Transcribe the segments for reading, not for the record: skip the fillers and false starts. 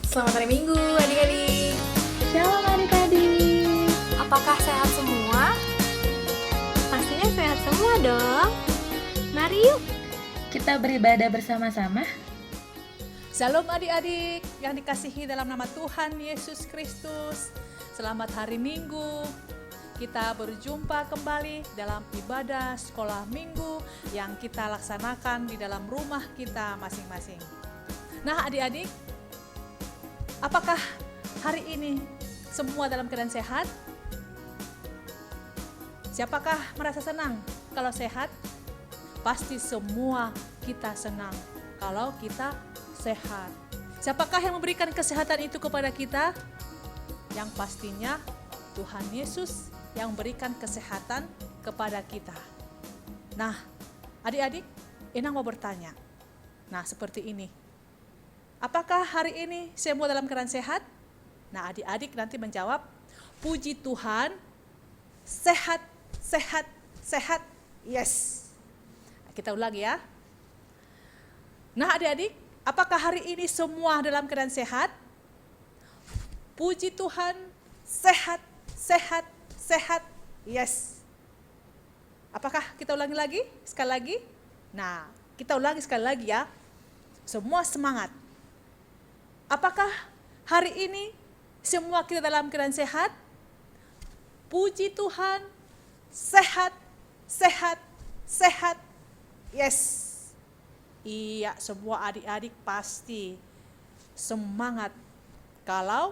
Selamat hari Minggu adik-adik. Shalom adik-adik. Apakah sehat semua? Pastinya sehat semua dong. Mari yuk kita beribadah bersama-sama. Shalom adik-adik yang dikasihi dalam nama Tuhan Yesus Kristus. Selamat hari Minggu. Kita berjumpa kembali dalam ibadah sekolah minggu yang kita laksanakan di dalam rumah kita masing-masing. Nah adik-adik, apakah hari ini semua dalam keadaan sehat? Siapakah merasa senang kalau sehat? Pasti semua kita senang kalau kita sehat. Siapakah yang memberikan kesehatan itu kepada kita? Yang pastinya Tuhan Yesus yang memberikan kesehatan kepada kita. Nah, adik-adik, Inang mau bertanya. Nah, seperti ini. Apakah hari ini semua dalam keadaan sehat? Nah, adik-adik nanti menjawab, puji Tuhan, sehat, sehat, sehat, yes. Kita ulangi ya. Nah, adik-adik, apakah hari ini semua dalam keadaan sehat? Puji Tuhan, sehat, sehat, sehat, yes. Apakah kita ulangi lagi? Sekali lagi? Nah, kita ulangi sekali lagi ya. Semua semangat. Apakah hari ini semua kita dalam keadaan sehat? Puji Tuhan, sehat, sehat, sehat, yes. Iya, semua adik-adik pasti semangat kalau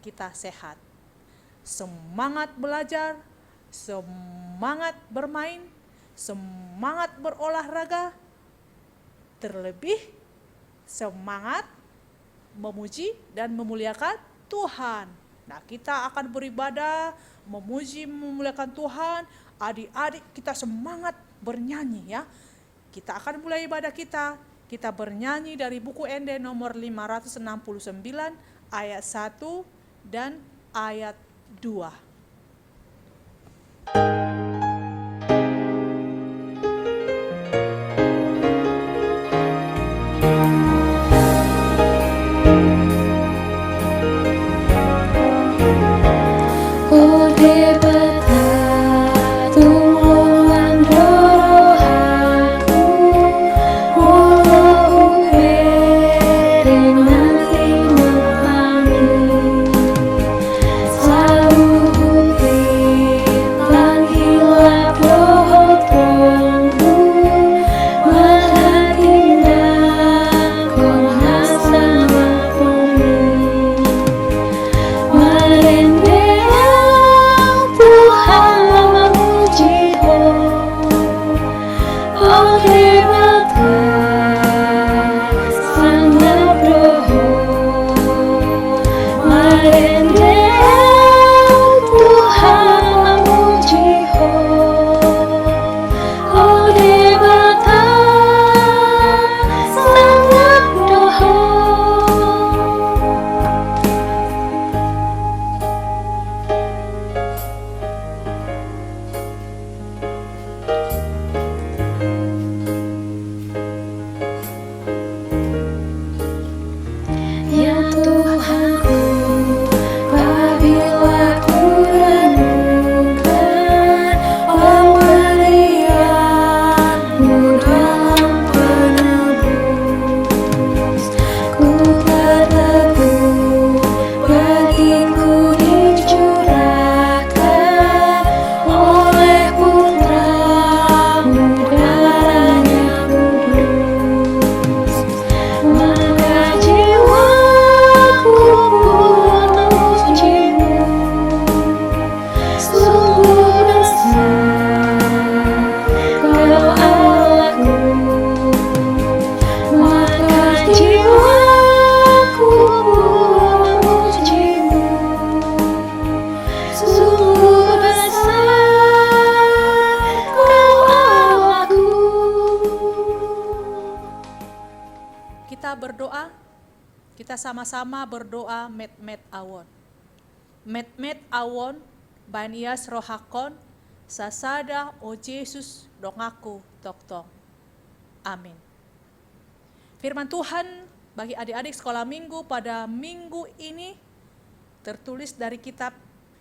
kita sehat. Semangat belajar, semangat bermain, semangat berolahraga, terlebih semangat memuji dan memuliakan Tuhan. Nah, kita akan beribadah, memuji, memuliakan Tuhan. Adik-adik kita semangat bernyanyi ya. Kita akan mulai ibadah kita. Kita bernyanyi dari buku Ende nomor 569 ayat 1 dan ayat 2. Berdoa, kita sama-sama berdoa met awon. Met awon banias rohakon sasada o Yesus dongaku toktong. Amin. Firman Tuhan bagi adik-adik sekolah minggu pada minggu ini tertulis dari kitab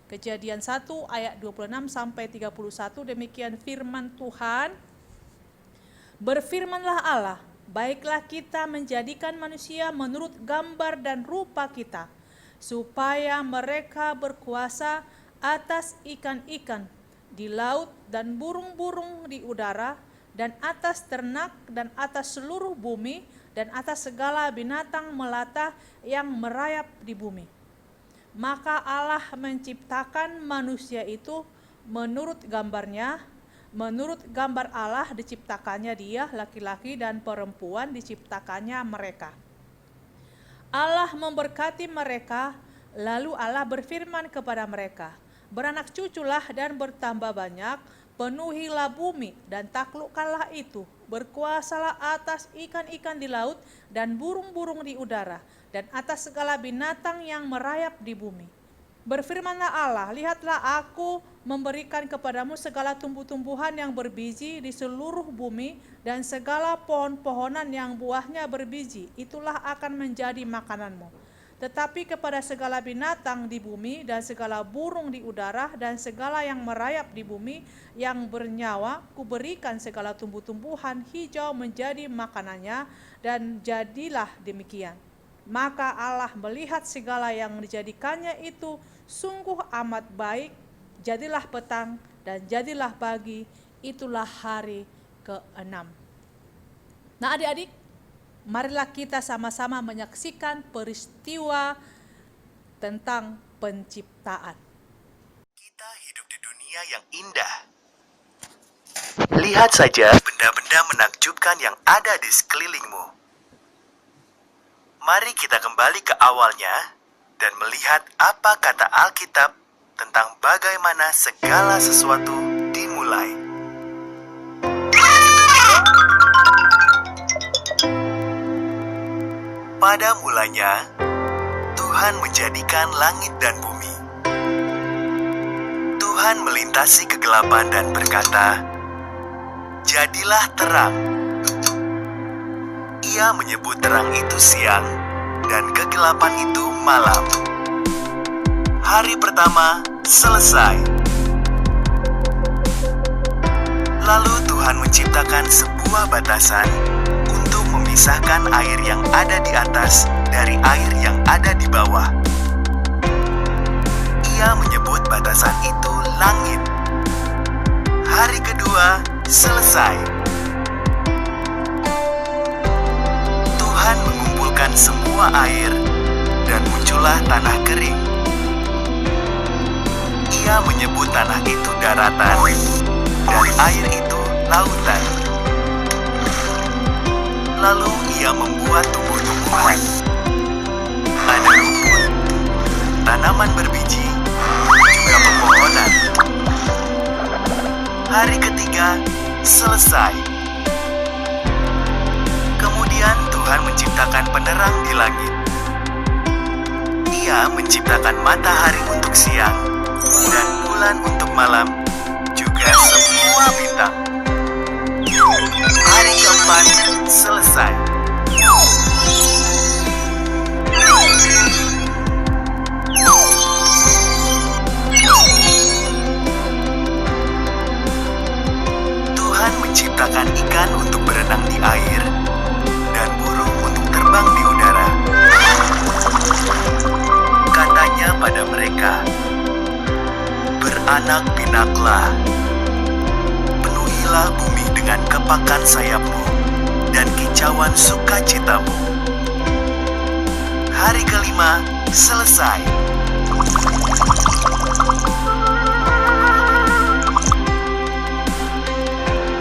Kejadian 1 ayat 26 sampai 31. Demikian firman Tuhan. Berfirmanlah Allah, baiklah kita menjadikan manusia menurut gambar dan rupa kita, supaya mereka berkuasa atas ikan-ikan di laut dan burung-burung di udara, dan atas ternak, dan atas seluruh bumi, dan atas segala binatang melata yang merayap di bumi. Maka Allah menciptakan manusia itu menurut gambarnya, menurut gambar Allah diciptakannya dia, laki-laki dan perempuan diciptakannya mereka. Allah memberkati mereka, lalu Allah berfirman kepada mereka, beranak cuculah dan bertambah banyak, penuhilah bumi dan taklukkanlah itu, berkuasalah atas ikan-ikan di laut dan burung-burung di udara, dan atas segala binatang yang merayap di bumi. Berfirmanlah Allah, lihatlah aku memberikan kepadamu segala tumbuh-tumbuhan yang berbiji di seluruh bumi, dan segala pohon-pohonan yang buahnya berbiji, itulah akan menjadi makananmu. Tetapi kepada segala binatang di bumi dan segala burung di udara dan segala yang merayap di bumi yang bernyawa, kuberikan segala tumbuh-tumbuhan hijau menjadi makanannya, dan jadilah demikian. Maka Allah melihat segala yang dijadikannya itu sungguh amat baik. Jadilah petang dan jadilah pagi, itulah hari ke-6. Nah adik-adik, marilah kita sama-sama menyaksikan peristiwa tentang penciptaan. Kita hidup di dunia yang indah. Lihat saja benda-benda menakjubkan yang ada di sekelilingmu. Mari kita kembali ke awalnya dan melihat apa kata Alkitab tentang bagaimana segala sesuatu dimulai. Pada mulanya, Tuhan menjadikan langit dan bumi. Tuhan melintasi kegelapan dan berkata, "Jadilah terang." Ia menyebut terang itu siang, dan kegelapan itu malam. Hari pertama selesai. Lalu Tuhan menciptakan sebuah batasan untuk memisahkan air yang ada di atas dari air yang ada di bawah. Ia menyebut batasan itu langit. Hari kedua selesai. Tuhan mengumpulkan semua air dan muncullah tanah kering. Ia menyebut tanah itu daratan dan air itu lautan. Lalu ia membuat tumbuh-tumbuhan. Ada rumput, tanaman berbiji, juga pepohonan. Hari ketiga selesai. Kemudian Tuhan menciptakan penerang di langit. Ia menciptakan matahari untuk siang dan bulan untuk malam, juga semua bintang. Hari keempat selesai. Tuhan menciptakan ikan untuk berenang di air dan burung untuk terbang di udara. Katanya pada mereka, "Beranak pinaklah, penuhilah bumi dengan kepakan sayapmu dan kicauan sukacitamu." Hari kelima selesai.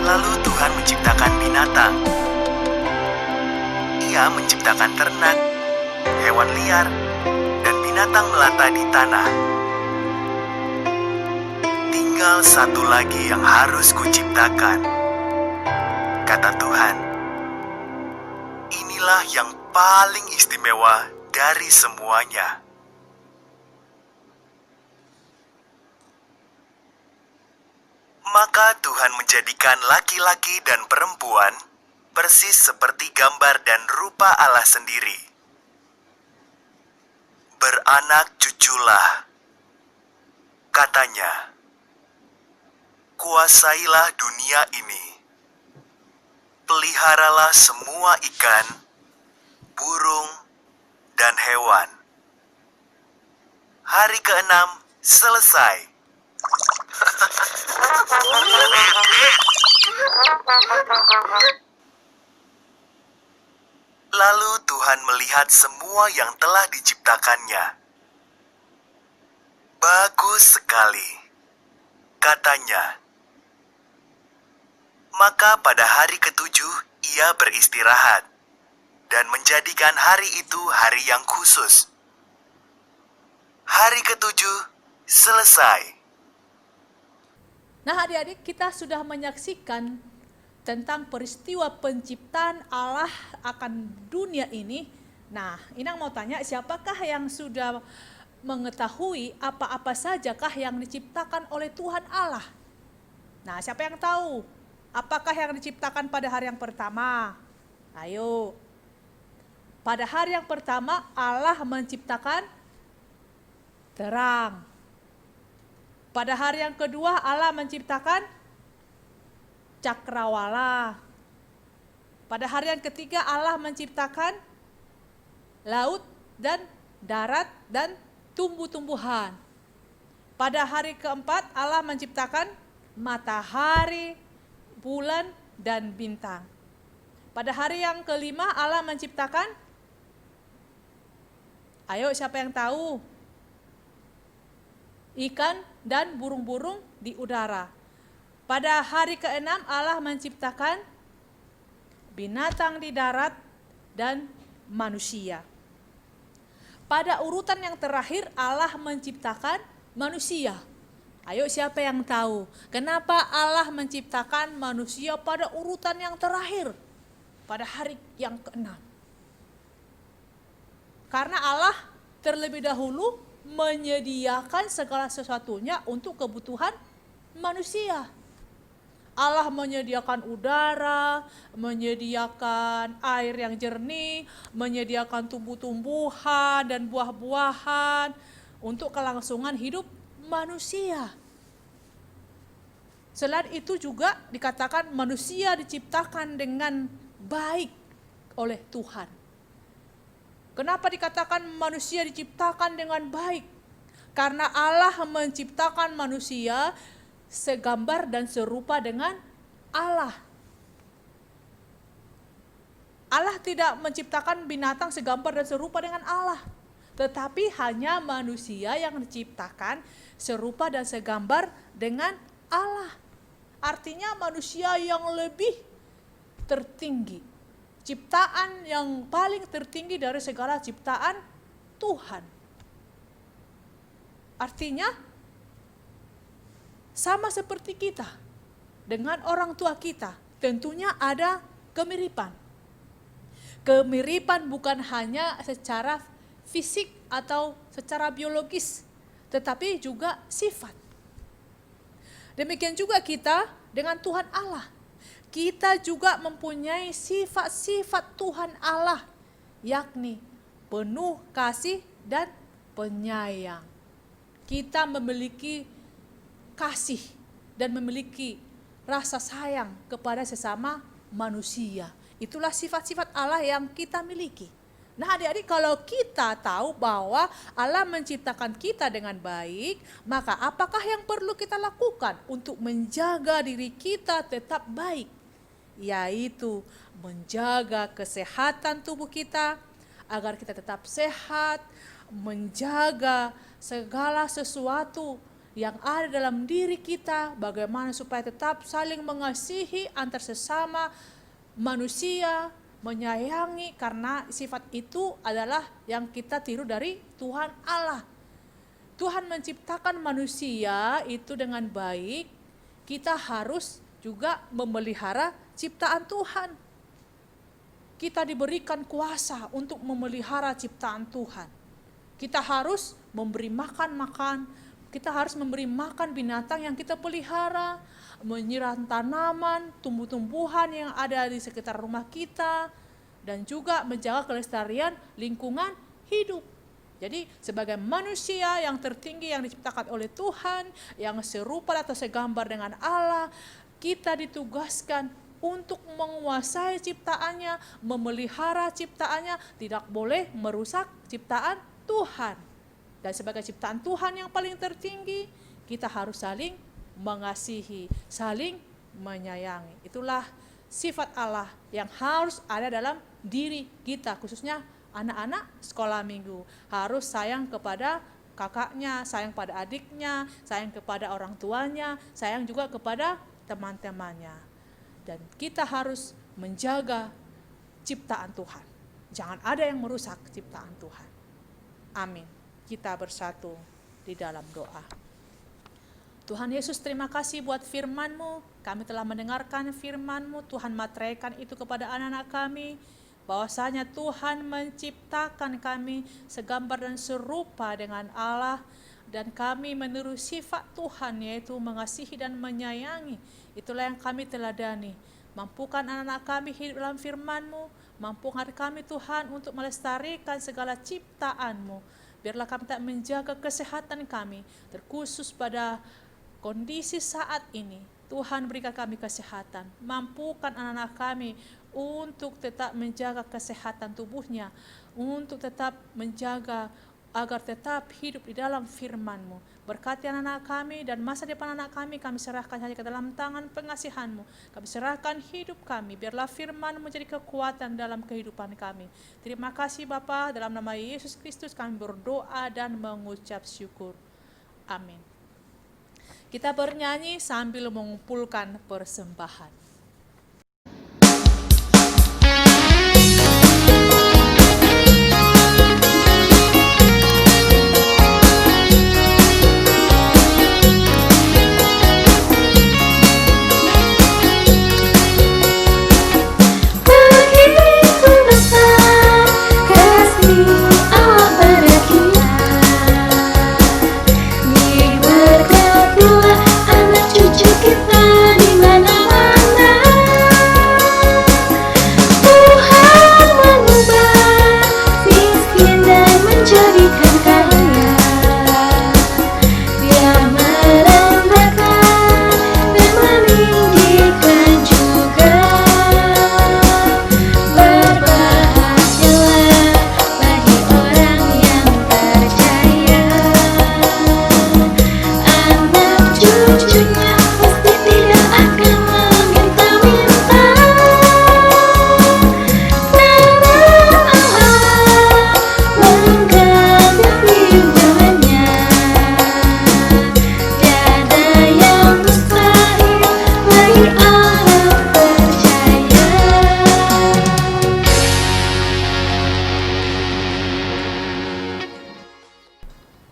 Lalu Tuhan menciptakan binatang. Ia menciptakan ternak, hewan liar, dan binatang melata di tanah. Tinggal satu lagi yang harus kuciptakan, kata Tuhan. Inilah yang paling istimewa dari semuanya. Maka Tuhan menjadikan laki-laki dan perempuan persis seperti gambar dan rupa Allah sendiri. Beranak cuculah, katanya. Kuasailah dunia ini. Peliharalah semua ikan, burung, dan hewan. Hari ke-6 selesai. Lalu Tuhan melihat semua yang telah diciptakannya. Bagus sekali, katanya. Maka pada hari ke-7 ia beristirahat dan menjadikan hari itu hari yang khusus. Hari ke-7 selesai. Nah adik-adik, kita sudah menyaksikan tentang peristiwa penciptaan Allah akan dunia ini. Nah, Inang mau tanya, siapakah yang sudah mengetahui apa-apa sajakah yang diciptakan oleh Tuhan Allah? Nah, siapa yang tahu? Apakah yang diciptakan pada hari yang pertama? Ayo. Pada hari yang pertama Allah menciptakan terang. Pada hari yang kedua Allah menciptakan cakrawala. Pada hari yang ketiga Allah menciptakan laut dan darat dan tumbuh-tumbuhan. Pada hari keempat Allah menciptakan matahari, bulan, dan bintang. Pada hari yang kelima Allah menciptakan, ayo siapa yang tahu? Ikan dan burung-burung di udara. Pada hari ke-6 Allah menciptakan binatang di darat dan manusia. Pada urutan yang terakhir Allah menciptakan manusia. Ayo siapa yang tahu kenapa Allah menciptakan manusia pada urutan yang terakhir, pada hari yang ke-6? Karena Allah terlebih dahulu menyediakan segala sesuatunya untuk kebutuhan manusia. Allah menyediakan udara, menyediakan air yang jernih, menyediakan tumbuh-tumbuhan dan buah-buahan untuk kelangsungan hidup manusia. Selain itu juga dikatakan manusia diciptakan dengan baik oleh Tuhan. Kenapa dikatakan manusia diciptakan dengan baik? Karena Allah menciptakan manusia segambar dan serupa dengan Allah. Allah tidak menciptakan binatang segambar dan serupa dengan Allah, tetapi hanya manusia yang diciptakan serupa dan segambar dengan Allah. Artinya manusia yang lebih tertinggi, ciptaan yang paling tertinggi dari segala ciptaan Tuhan. Artinya sama seperti kita dengan orang tua kita, tentunya ada kemiripan. Kemiripan bukan hanya secara fisik atau secara biologis, tetapi juga sifat. Demikian juga kita dengan Tuhan Allah. Kita juga mempunyai sifat-sifat Tuhan Allah, yakni penuh kasih dan penyayang. Kita memiliki kasih dan memiliki rasa sayang kepada sesama manusia. Itulah sifat-sifat Allah yang kita miliki. Nah adik-adik, kalau kita tahu bahwa Allah menciptakan kita dengan baik, maka apakah yang perlu kita lakukan untuk menjaga diri kita tetap baik? Yaitu menjaga kesehatan tubuh kita agar kita tetap sehat, menjaga segala sesuatu yang ada dalam diri kita, bagaimana supaya tetap saling mengasihi antar sesama manusia, menyayangi, karena sifat itu adalah yang kita tiru dari Tuhan Allah. Tuhan menciptakan manusia itu dengan baik, kita harus juga memelihara ciptaan Tuhan. Kita diberikan kuasa untuk memelihara ciptaan Tuhan. Kita harus memberi makan, Kita harus memberi makan binatang yang kita pelihara, menyiram tanaman, tumbuh-tumbuhan yang ada di sekitar rumah kita, dan juga menjaga kelestarian lingkungan hidup. Jadi sebagai manusia yang tertinggi yang diciptakan oleh Tuhan, yang serupa atau segambar dengan Allah, kita ditugaskan untuk menguasai ciptaannya, memelihara ciptaannya, tidak boleh merusak ciptaan Tuhan. Dan sebagai ciptaan Tuhan yang paling tertinggi, kita harus saling mengasihi, saling menyayangi. Itulah sifat Allah yang harus ada dalam diri kita, khususnya anak-anak sekolah minggu. Harus sayang kepada kakaknya, sayang pada adiknya, sayang kepada orang tuanya, sayang juga kepada teman-temannya. Dan kita harus menjaga ciptaan Tuhan. Jangan ada yang merusak ciptaan Tuhan. Amin. Kita bersatu di dalam doa. Tuhan Yesus, terima kasih buat firman-Mu. Kami telah mendengarkan firman-Mu. Tuhan materaikan itu kepada anak-anak kami, bahwasanya Tuhan menciptakan kami segambar dan serupa dengan Allah, dan kami meniru sifat Tuhan, yaitu mengasihi dan menyayangi. Itulah yang kami teladani. Mampukan anak-anak kami hidup dalam firman-Mu, mampukan kami Tuhan untuk melestarikan segala ciptaan-Mu. Biarlah kami tak menjaga kesehatan kami, terkhusus pada kondisi saat ini. Tuhan berikan kami kesehatan, mampukan anak-anak kami untuk tetap menjaga kesehatan tubuhnya, untuk tetap menjaga agar tetap hidup di dalam firman-Mu. Berkati anak-anak kami dan masa depan anak kami serahkan hanya ke dalam tangan pengasihan-Mu. Kami serahkan hidup kami, biarlah firman menjadi kekuatan dalam kehidupan kami. Terima kasih Bapa, dalam nama Yesus Kristus kami berdoa dan mengucap syukur. Amin. Kita bernyanyi sambil mengumpulkan persembahan. Anak cucu kita di mana-mana.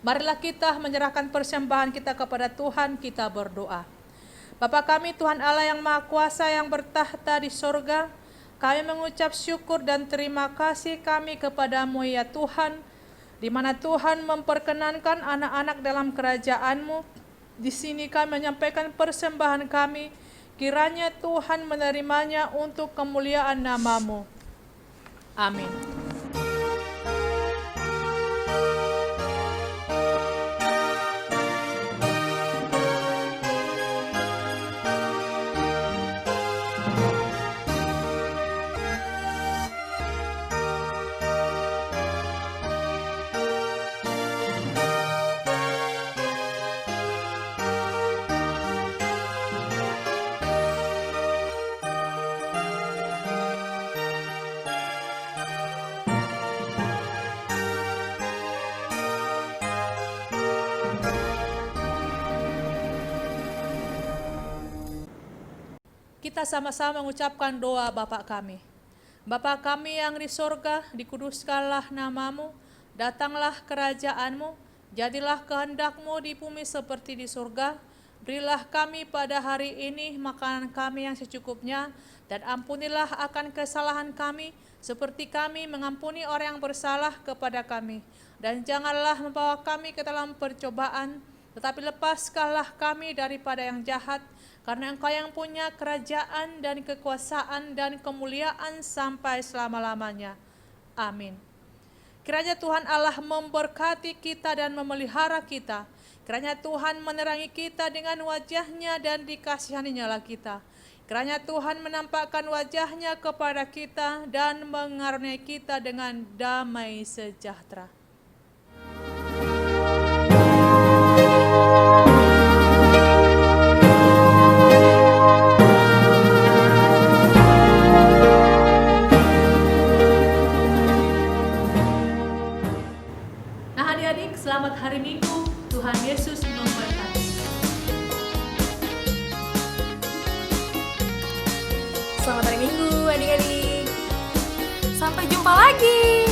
Marilah kita menyerahkan persembahan kita kepada Tuhan, kita berdoa. Bapa kami Tuhan Allah yang Maha Kuasa yang bertahta di sorga, kami mengucap syukur dan terima kasih kami kepadamu ya Tuhan, di mana Tuhan memperkenankan anak-anak dalam kerajaan-Mu. Di sini kami menyampaikan persembahan kami, kiranya Tuhan menerimanya untuk kemuliaan nama-Mu. Amin. Kita sama-sama mengucapkan doa Bapa kami. Bapa kami yang di sorga, dikuduskanlah nama-Mu, datanglah kerajaan-Mu, jadilah kehendak-Mu di bumi seperti di sorga. Berilah kami pada hari ini makanan kami yang secukupnya, dan ampunilah akan kesalahan kami, seperti kami mengampuni orang yang bersalah kepada kami. Dan janganlah membawa kami ke dalam percobaan, Tetapi lepaskanlah kami daripada yang jahat, karena Engkau yang punya kerajaan dan kekuasaan dan kemuliaan sampai selama-lamanya. Amin. Kiranya Tuhan Allah memberkati kita dan memelihara kita. Kiranya Tuhan menerangi kita dengan wajah-Nya dan dikasihaninya kita. Kiranya Tuhan menampakkan wajah-Nya kepada kita dan mengaruniai kita dengan damai sejahtera. Nah adik-adik, selamat hari Minggu. Tuhan Yesus memberkati. Selamat hari Minggu adik-adik. Sampai jumpa lagi.